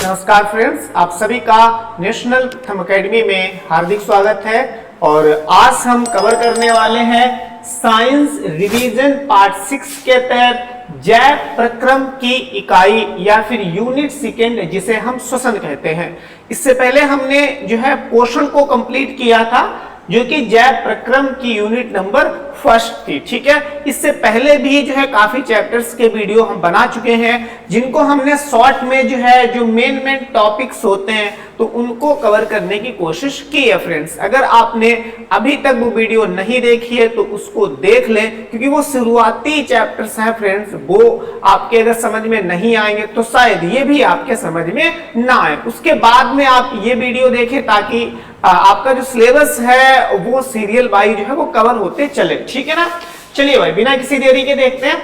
नमस्कार फ्रेंड्स, आप सभी का नेशनल थंब एकेडमी में हार्दिक स्वागत है। और आज हम कवर करने वाले हैं साइंस रिवीजन पार्ट 6 के तहत जैव प्रक्रम की इकाई या फिर यूनिट सेकेंड, जिसे हम श्वसन कहते हैं। इससे पहले हमने जो है पोषण को कंप्लीट किया था, जो कि जैव प्रक्रम की यूनिट नंबर फर्स्ट थी। ठीक है, इससे पहले भी जो है काफी चैप्टर्स के वीडियो हम बना चुके हैं, जिनको हमने शॉर्ट में जो है जो मेन टॉपिक्स होते हैं तो उनको कवर करने की कोशिश की है। फ्रेंड्स, अगर आपने अभी तक वो वीडियो नहीं देखी है तो उसको देख लें, क्योंकि वो शुरुआती चैप्टर्स हैं फ्रेंड्स। वो आपके अगर समझ में नहीं आएंगे तो शायद ये भी आपके समझ में ना आए। उसके बाद में आप ये वीडियो देखें ताकि आपका जो सिलेबस है वो सीरियल वाइज जो है वो कवर होते चले। ठीक है ना, चलिए भाई बिना किसी देरी के देखते हैं।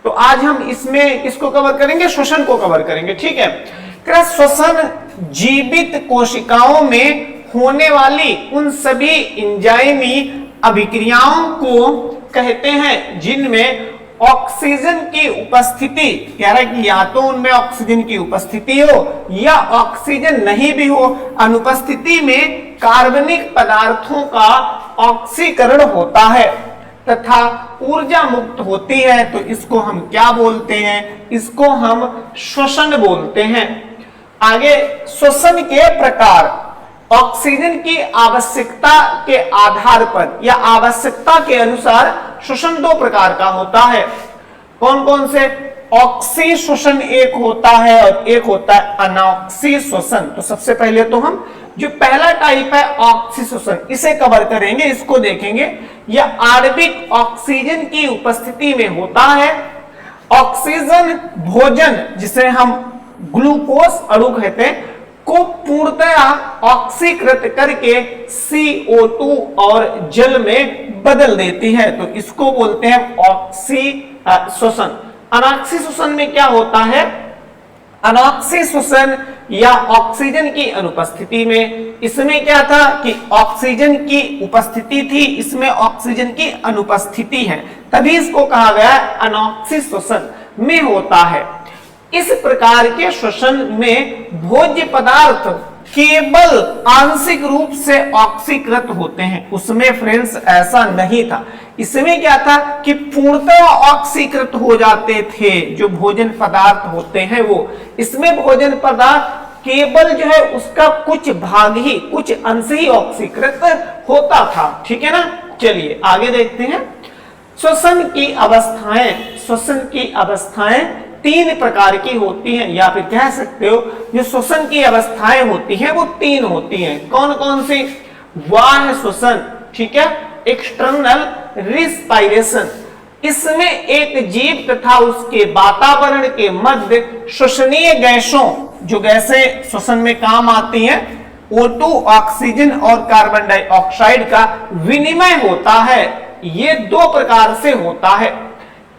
तो आज हम इसमें किसको कवर करेंगे? श्वसन को कवर करेंगे। ठीक है, श्वसन जीवित कोशिकाओं में होने वाली उन सभी एंजाइमी अभिक्रियाओं को कहते हैं जिनमें ऑक्सीजन की उपस्थिति, कह रहा है कि या तो उनमें ऑक्सीजन की उपस्थिति हो या ऑक्सीजन नहीं भी हो, अनुपस्थिति में कार्बनिक पदार्थों का ऑक्सीकरण होता है तथा ऊर्जा मुक्त होती है। तो इसको हम क्या बोलते हैं? इसको हम श्वसन बोलते हैं। आगे, श्वसन के प्रकार। ऑक्सीजन की आवश्यकता के आधार पर या आवश्यकता के अनुसार श्वसन दो प्रकार का होता है। कौन कौन से? ऑक्सी श्वसन एक होता है और एक होता है अनॉक्सी श्वसन। तो सबसे पहले तो हम जो पहला टाइप है ऑक्सी श्वसन, इसे कवर करेंगे, इसको देखेंगे। यह आणविक ऑक्सीजन की उपस्थिति में होता है। ऑक्सीजन भोजन, जिसे हम ग्लूकोज अणु कहते हैं, को पूर्णतया ऑक्सीकृत करके CO2 और जल में बदल देती है। तो इसको बोलते हैं ऑक्सी श्वसन। अनॉक्सी श्वसन में क्या होता है? अनॉक्सी श्वसन या ऑक्सीजन की अनुपस्थिति में, इसमें क्या था कि ऑक्सीजन की उपस्थिति थी, इसमें ऑक्सीजन की अनुपस्थिति है, तभी इसको कहा गया अनॉक्सी श्वसन में होता है। इस प्रकार के श्वसन में भोज्य पदार्थ केवल आंशिक रूप से ऑक्सीकृत होते हैं। उसमें फ्रेंड्स ऐसा नहीं था। इसमें क्या था कि पूर्णतः ऑक्सीकृत हो जाते थे जो भोजन पदार्थ होते हैं वो। इसमें भोजन पदार्थ केवल जो है उसका कुछ भाग ही, कुछ अंश ही ऑक्सीकृत होता था। ठीक है ना, चलिए आगे देखते हैं। श्वसन की अवस्थाएं। श्वसन की अवस्थाएं तीन प्रकार की होती हैं, या फिर कह सकते हो जो श्वसन की अवस्थाएं होती हैं वो तीन होती हैं। कौन कौन सी? बाह्य श्वसन, ठीक है, एक्सटर्नल रिस्पायरेशन। इसमें एक जीव तथा उसके वातावरण के मध्य श्वसनीय गैसों, जो गैसें श्वसन में काम आती हैं, O2 ऑक्सीजन और कार्बन डाइऑक्साइड का विनिमय होता है। ये दो प्रकार से होता है।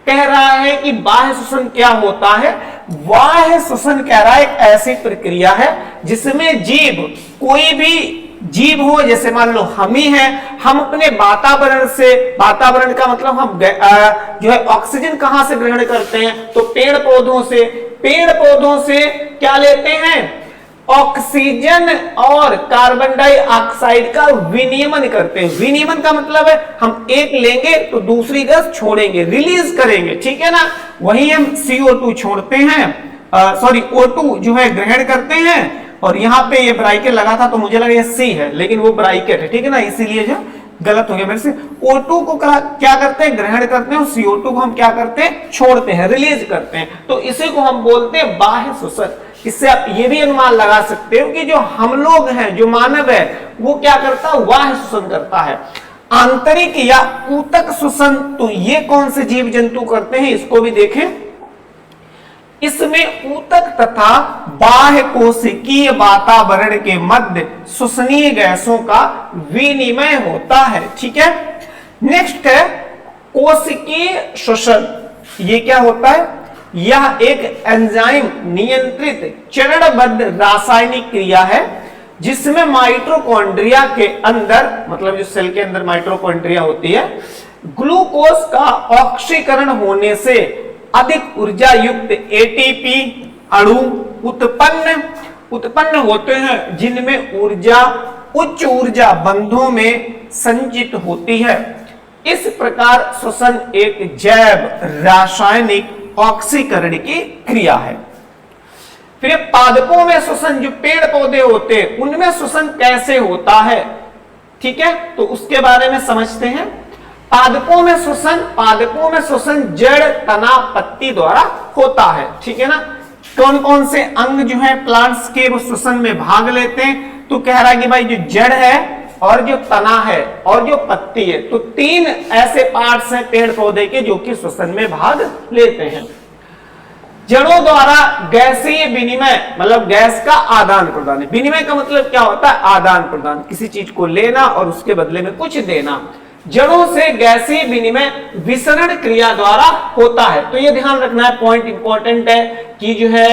कह रहा है कि बाह्य श्वसन क्या होता है? बाह्य श्वसन कह रहा है एक ऐसी प्रक्रिया है जिसमें जीव, कोई भी जीव हो, जैसे मान लो हम ही हैं, हम अपने वातावरण से, वातावरण का मतलब हम जो है ऑक्सीजन कहां से ग्रहण करते हैं? तो पेड़ पौधों से। पेड़ पौधों से क्या लेते हैं? ऑक्सीजन और कार्बन डाइऑक्साइड का विनिमय करते हैं। विनिमय का मतलब है हम एक लेंगे तो दूसरी गैस छोड़ेंगे, रिलीज करेंगे। ठीक है ना, वही हम CO2 छोड़ते हैं, O2 जो है ग्रहण करते हैं। और यहाँ पे ये ब्रैकेट लगा था तो मुझे लगा ये C है, लेकिन वो ब्रैकेट है। ठीक है ना, इसीलिए जो गलत हो गया मेरे से। O2 को क्या करते हैं? ग्रहण करते हैं। CO2 को हम क्या करते हैं? छोड़ते हैं, रिलीज करते हैं। तो इसी को हम बोलते हैं बाह्य श्वसन। इससे आप ये भी अनुमान लगा सकते हो कि जो हम लोग हैं, जो मानव है, वो क्या करता है? बाह्य श्वसन करता है। आंतरिक या ऊतक श्वसन, तो ये कौन से जीव जंतु करते हैं इसको भी देखें। इसमें ऊतक तथा बाह्य कोशिकीय वातावरण के मध्य श्वसनीय गैसों का विनिमय होता है। ठीक है, नेक्स्ट है कोशिकीय श्वसन। ये क्या होता है? यह एक एंजाइम नियंत्रित चरणबद्ध रासायनिक क्रिया है जिसमें माइटोकॉन्ड्रिया के अंदर, मतलब जो सेल के अंदर माइटोकॉन्ड्रिया होती है, ग्लूकोज का ऑक्सीकरण होने से अधिक ऊर्जा युक्त एटीपी अणु उत्पन्न उत्पन्न होते हैं जिनमें ऊर्जा उच्च ऊर्जा बंधों में संचित होती है। इस प्रकार श्वसन एक जैव रासायनिक ऑक्सीकरण की क्रिया है। फिर पादपों में श्वसन, जो पेड़ पौधे होते हैं उनमें श्वसन कैसे होता है, ठीक है, तो उसके बारे में समझते हैं। पादपों में श्वसन जड़, तना, पत्ती द्वारा होता है, ठीक है ना। कौन कौन से अंग जो है प्लांट्स के वो श्वसन में भाग लेते हैं, तो कह रहा है कि भाई जो जड़ है और जो तना है और जो पत्ती है, तो 3 ऐसे पार्ट्स हैं पेड़ पौधे के जो कि श्वसन में भाग लेते हैं। जड़ों द्वारा गैसीय विनिमय, मतलब गैस का आदान प्रदान। विनिमय का मतलब क्या होता है, आदान प्रदान, किसी चीज को लेना और उसके बदले में कुछ देना। जड़ों से गैसीय विनिमय विसरण क्रिया द्वारा होता है। तो ये ध्यान रखना है, पॉइंट इंपॉर्टेंट है कि जो है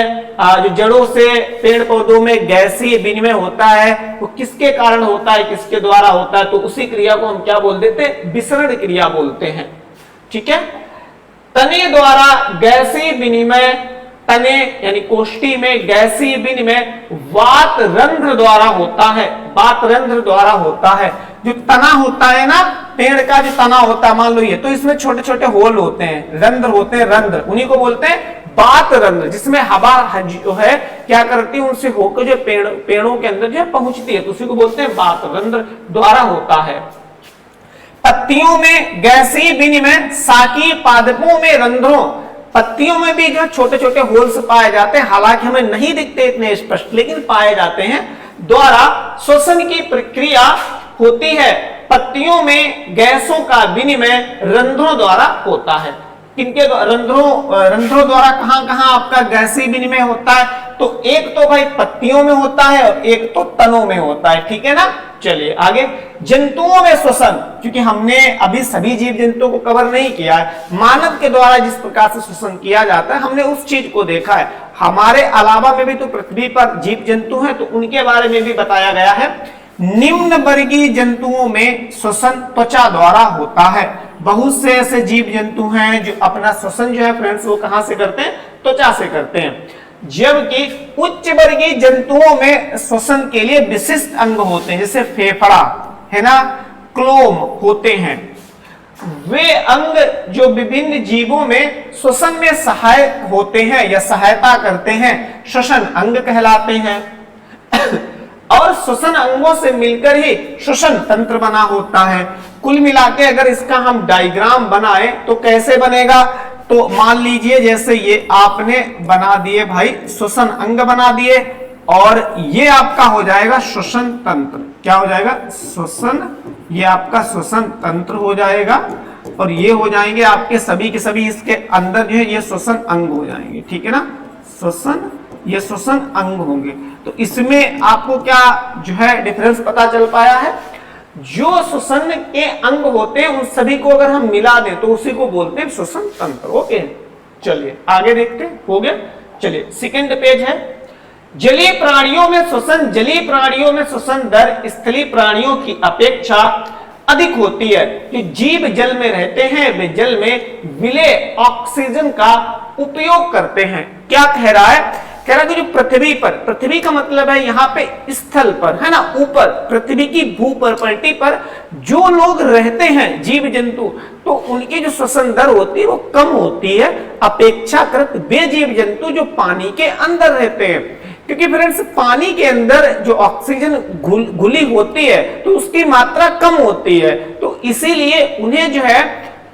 जो जड़ों से पेड़ पौधों में गैसीय विनिमय होता है वो किसके कारण होता है, किसके द्वारा होता है, तो उसी क्रिया को हम क्या बोल देते हैं, विसरण क्रिया बोलते हैं, ठीक है। तने द्वारा गैसीय विनिमय, तने यानी कोष्ठी में गैसीय विनिमय वात रंध्र द्वारा होता है, वात रंध्र द्वारा होता है। जो तना होता है ना, पेड़ का जो तना होता है, मान लो ये, तो इसमें छोटे छोटे होल होते हैं, रंध्र होते हैं, रंध्र, उन्हीं को बोलते हैं वात रंध्र, जिसमें हवा जो है क्या करती है, उनसे होकर जो पेड़ों के अंदर जो है पहुंचती है, तो उसी को बोलते हैं वात रंध्र द्वारा होता है। पत्तियों में गैसीय विनिमय साकी पादपों में रंध्रों, पत्तियों में भी जो छोटे छोटे होल्स पाए जाते हैं, हालांकि हमें नहीं दिखते इतने स्पष्ट, लेकिन पाए जाते हैं, द्वारा श्वसन की प्रक्रिया होती है। पत्तियों में गैसों का विनिमय रंध्रों द्वारा होता है। किनके रंध्रों द्वारा कहां कहां आपका गैसीय विनिमय होता है, तो एक तो भाई पत्तियों में होता है और एक तो तनों में होता है, ठीक है ना। चलिए आगे, जंतुओं में श्वसन, क्योंकि हमने अभी सभी जीव जंतुओं को कवर नहीं किया है, मानव के द्वारा जिस प्रकार से श्वसन किया जाता है हमने उस चीज को देखा है। हमारे अलावा में भी तो पृथ्वी पर जीव जंतु हैं, तो उनके बारे में भी बताया गया है। निम्न वर्गीय जंतुओं में श्वसन त्वचा द्वारा होता है। बहुत से ऐसे जीव जंतु हैं जो अपना श्वसन जो है फ्रेंड्स वो कहां से करते हैं, त्वचा से करते हैं। जबकि उच्च वर्गीय जंतुओं में श्वसन के लिए विशिष्ट अंग होते हैं, जैसे फेफड़ा है ना, क्लोम होते हैं। वे अंग जो विभिन्न जीवों में श्वसन में सहायक होते हैं या सहायता करते हैं, श्वसन अंग कहलाते हैं। और श्वसन अंगों से मिलकर ही श्वसन तंत्र बना होता है। कुल मिलाके अगर इसका हम डायग्राम बनाए तो कैसे बनेगा, तो मान लीजिए जैसे ये आपने बना दिए भाई श्वसन अंग बना दिए, और ये आपका हो जाएगा श्वसन तंत्र। क्या हो जाएगा, श्वसन, ये आपका श्वसन तंत्र हो जाएगा, और ये हो जाएंगे आपके सभी के सभी इसके अंदर जो है ये श्वसन अंग हो जाएंगे, ठीक है ना। श्वसन, ये श्वसन अंग होंगे। तो इसमें आपको क्या जो है डिफरेंस पता चल पाया है, जो श्वसन के अंग होते हैं उन सभी को अगर हम मिला दें तो उसी को बोलते हैं श्वसन तंत्र। ओके, चलिए आगे देखते हैं, हो गया। चलिए सेकंड पेज है, जलीय प्राणियों में श्वसन। जलीय प्राणियों में श्वसन दर स्थलीय प्राणियों की अपेक्षा अधिक होती है। कि जीव जल में रहते हैं वे जल में विलेय ऑक्सीजन का उपयोग करते हैं। क्या कह रहा है, कह रहा है कि जो पृथ्वी पर, पृथ्वी का मतलब है यहाँ पे स्थल पर है ना, ऊपर पृथ्वी की भूपर्पल्टी पर जो लोग रहते हैं जीव जंतु, तो उनकी जो श्वसन दर होती है वो कम होती है अपेक्षाकृत वे जीव जंतु जो पानी के अंदर रहते हैं। क्योंकि फ्रेंड्स पानी के अंदर जो ऑक्सीजन घुली होती है तो उसकी मात्रा कम होती है, तो इसीलिए उन्हें जो है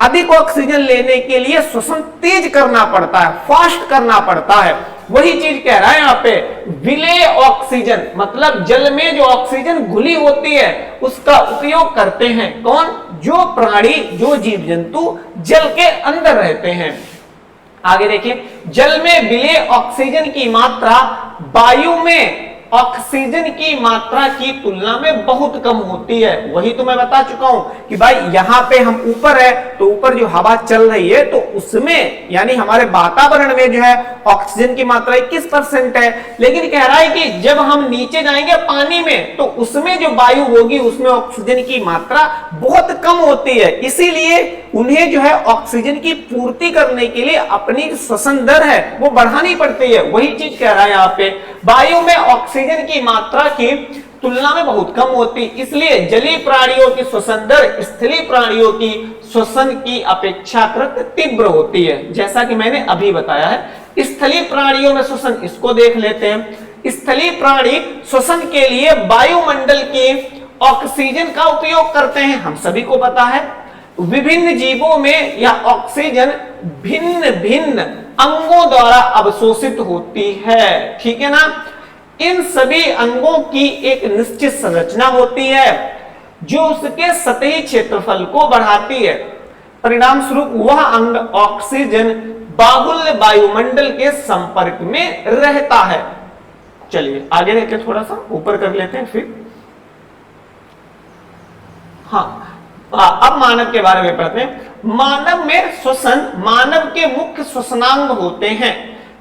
अधिक ऑक्सीजन लेने के लिए श्वसन तेज करना पड़ता है, फास्ट करना पड़ता है। वही चीज कह रहा है यहाँ पे, विलेय ऑक्सीजन मतलब जल में जो ऑक्सीजन घुली होती है उसका उपयोग करते हैं कौन, जो प्राणी, जो जीव जंतु जल के अंदर रहते हैं। आगे देखिए, जल में विलेय ऑक्सीजन की मात्रा वायु में ऑक्सीजन की मात्रा की तुलना में बहुत कम होती है। वही तो मैं बता चुका हूं कि भाई यहां पे हम ऊपर है तो ऊपर जो हवा चल रही है तो उसमें यानी हमारे वातावरण में जो है ऑक्सीजन की मात्रा 21% है, लेकिन कह रहा है कि जब हम नीचे जाएंगे पानी में तो उसमें जो वायु होगी उसमें ऑक्सीजन की मात्रा बहुत कम होती है। इसीलिए उन्हें जो है ऑक्सीजन की पूर्ति करने के लिए अपनी श्वसन दर है वो बढ़ानी पड़ती है। वही चीज कह रहा है यहाँ पे, वायु में ऑक्सीजन की मात्रा की तुलना में बहुत कम होती, इसलिए जलीय प्राणियों की श्वसन दर स्थलीय प्राणियों की श्वसन की अपेक्षाकृत तीव्र होती है, जैसा कि मैंने अभी बताया है। स्थलीय प्राणियों में श्वसन, इसको देख लेते हैं। स्थलीय प्राणी श्वसन के लिए वायुमंडल की ऑक्सीजन का उपयोग करते हैं, हम सभी को पता है। विभिन्न जीवों में यह ऑक्सीजन भिन्न भिन्न अंगों द्वारा अवशोषित होती है, ठीक है ना। इन सभी अंगों की एक निश्चित संरचना होती है जो उसके सतही क्षेत्रफल को बढ़ाती है। परिणाम स्वरूप वह अंग ऑक्सीजन बाहुल्य वायुमंडल के संपर्क में रहता है। चलिए आगे देखते, थोड़ा सा ऊपर कर लेते हैं फिर। हाँ, अब मानव के बारे में पढ़ते हैं। मानव में श्वसन मानव के मुख्य श्वसनांग होते हैं,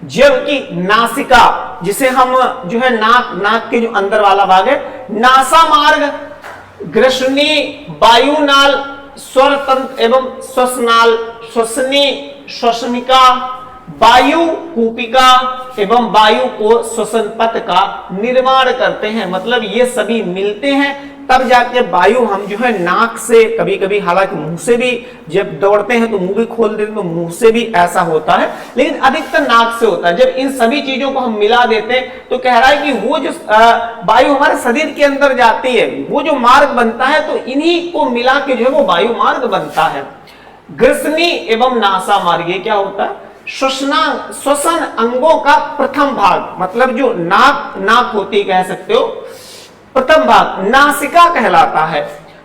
जबकि नासिका, जिसे हम जो है नाक के जो अंदर वाला भाग है, नासा मार्ग, ग्रसनी, वायुनाल, स्वर तंत्र एवं श्वसनाल, श्वसनी, श्वसनिका, वायु कूपिका एवं वायु को श्वसन पथ का निर्माण करते हैं। मतलब ये सभी मिलते हैं तब जाके वायु हम जो है नाक से, कभी कभी हालांकि मुंह से भी, जब दौड़ते हैं तो मुंह भी खोल देते हैं तो मुंह से भी ऐसा होता है, लेकिन अधिकतर नाक से होता है। जब इन सभी चीजों को हम मिला देते हैं तो कह रहा है कि वो जो वायु हमारे शरीर के अंदर जाती है, वो जो मार्ग बनता है तो इन्हीं को मिला के जो है वो वायु मार्ग बनता है। ग्रसनी एवं नासा मार्ग, ये क्या होता है? श्वसन अंगों का प्रथम भाग, मतलब जो नाक होती कह सकते हो, प्रथम भाग नासिका कहलाता है।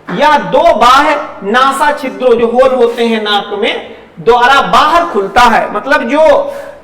या दो बाह्य नासा छिद्रों, जो होल होते हैं नाक में, द्वारा बाहर खुलता है। मतलब जो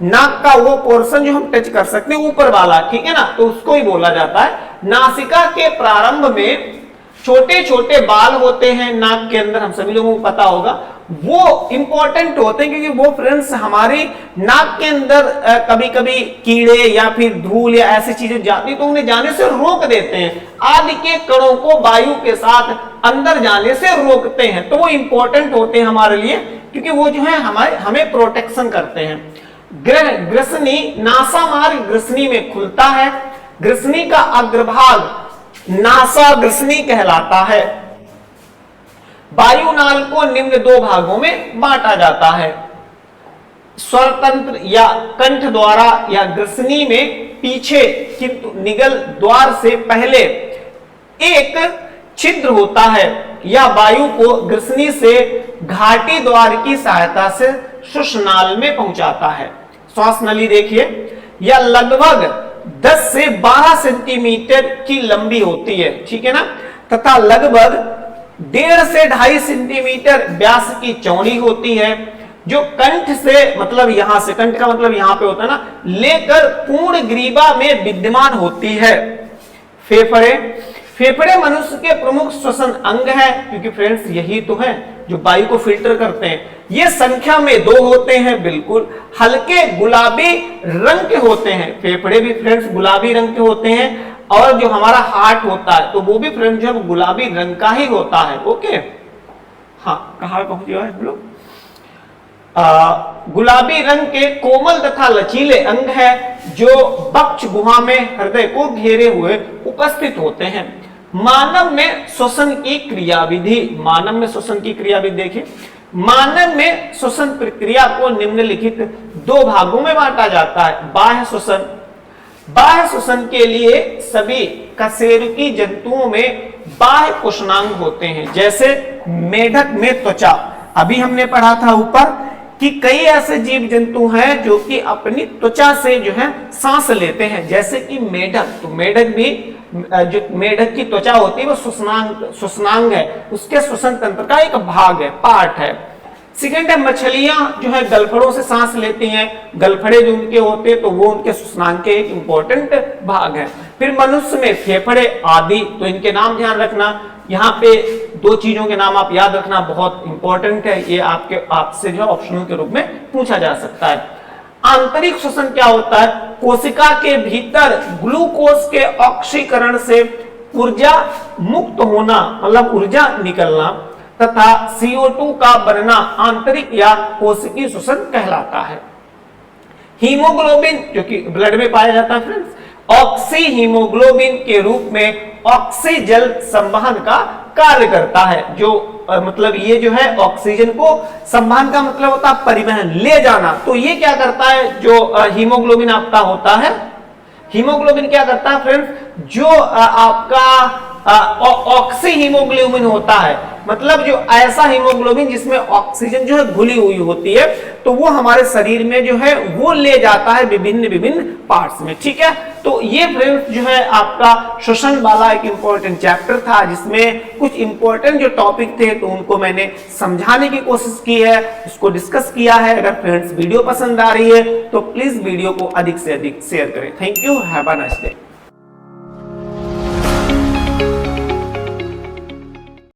नाक का वो पोर्शन जो हम टच कर सकते हैं ऊपर वाला, ठीक है ना, तो उसको ही बोला जाता है। नासिका के प्रारंभ में छोटे छोटे बाल होते हैं नाक के अंदर, हम सभी लोगों को पता होगा। वो इंपॉर्टेंट होते हैं क्योंकि वो फ्रेंड्स हमारी नाक के अंदर कभी कभी कीड़े या फिर धूल या ऐसी चीजें जाती तो उन्हें जाने से रोक देते हैं, आदि के कणों को वायु के साथ अंदर जाने से रोकते हैं। तो वो इंपॉर्टेंट होते हैं हमारे लिए क्योंकि वो जो है हमें प्रोटेक्शन करते हैं। ग्रसनी, नासा मार्ग ग्रसनी में खुलता है। ग्रसनी का अग्रभाग नासा ग्रसनी कहलाता है। वायुनाल को निम्न दो भागों में बांटा जाता है। स्वर तंत्र या कंठ द्वारा या ग्रसनी में पीछे किंतु निगल द्वार से पहले एक छिद्र होता है या वायु को ग्रसनी से घाटी द्वार की सहायता से श्वसनाल में पहुंचाता है। श्वास नली देखिए, यह लगभग 10 से 12 सेंटीमीटर की लंबी होती है, ठीक है ना, तथा लगभग 1.5 से 2.5 सेंटीमीटर व्यास की चौड़ी होती है, जो कंठ से, मतलब यहां से, कंठ का मतलब यहां पे होता है ना, लेकर पूर्ण ग्रीवा में विद्यमान होती है। फेफड़े मनुष्य के प्रमुख श्वसन अंग है, क्योंकि फ्रेंड्स यही तो है जो वायु को फिल्टर करते हैं। ये संख्या में 2 होते हैं, बिल्कुल हल्के गुलाबी रंग के होते हैं। फेफड़े भी फ्रेंड्स गुलाबी रंग के होते हैं, और जो हमारा हार्ट होता है तो वो भी फ्रेंड्स जो है गुलाबी रंग का ही होता है। ओके, हाँ, कहां पहुंच गया है लोग? गुलाबी रंग के कोमल तथा लचीले अंग है जो वक्ष गुहा में हृदय को घेरे हुए उपस्थित होते हैं। मानव में श्वसन की क्रियाविधि, मानव में श्वसन की क्रियाविधि देखिए। मानव में श्वसन प्रक्रिया को निम्नलिखित 2 भागों में बांटा जाता है। बाह्य श्वसन, बाह्य श्वसन के लिए सभी कशेरुकी जंतुओं में बाह्य कोषांग होते हैं, जैसे मेढक में त्वचा। अभी हमने पढ़ा था ऊपर कि कई ऐसे जीव जंतु हैं जो कि अपनी त्वचा से जो है सांस लेते हैं, जैसे कि मेढक। तो मेढक भी, जो मेढक की त्वचा होती है वो श्वसनांग है, उसके श्वसन तंत्र का एक भाग है, पार्ट है। सेकेंड है मछलियां जो है गलफड़ों से सांस लेती हैं, गलफड़े जो उनके होते हैं तो वो उनके श्वसनांग के एक इंपॉर्टेंट भाग है। फिर मनुष्य में फेफड़े आदि, तो इनके नाम ध्यान रखना। यहाँ पे 2 चीजों के नाम आप याद रखना, बहुत इंपॉर्टेंट है, ये आपसे जो ऑप्शनल के रूप में पूछा जा सकता है। आंतरिक श्वसन क्या होता है? कोशिका के भीतर ग्लूकोज के ऑक्सीकरण से ऊर्जा मुक्त होना, मतलब ऊर्जा निकलना, तथा CO2 का बनना आंतरिक या कोशिकीय श्वसन कहलाता है। हीमोग्लोबिन जो कि ब्लड में पाया जाता है फ्रेंड्स, ऑक्सी हीमोग्लोबिन के रूप में ऑक्सीजन संवहन का कार्य करता है। जो मतलब ये जो है ऑक्सीजन को संवहन का मतलब होता है परिवहन, ले जाना। तो ये क्या करता है, जो हीमोग्लोबिन आपका होता है, हीमोग्लोबिन क्या करता है फ्रेंड्स, जो आपका ऑक्सी हीमोग्लोबिन होता है, मतलब जो ऐसा हीमोग्लोबिन जिसमें ऑक्सीजन जो है घुली हुई होती है, तो वो हमारे शरीर में जो है वो ले जाता है विभिन्न विभिन्न पार्ट्स में। ठीक है, तो ये फ्रेंड्स जो है आपका श्वसन वाला एक इंपॉर्टेंट चैप्टर था, जिसमें कुछ इंपॉर्टेंट जो टॉपिक थे तो उनको मैंने समझाने की कोशिश की है, उसको डिस्कस किया है। अगर फ्रेंड्स वीडियो पसंद आ रही है तो प्लीज वीडियो को अधिक से अधिक शेयर करें। Thank you, have a nice day.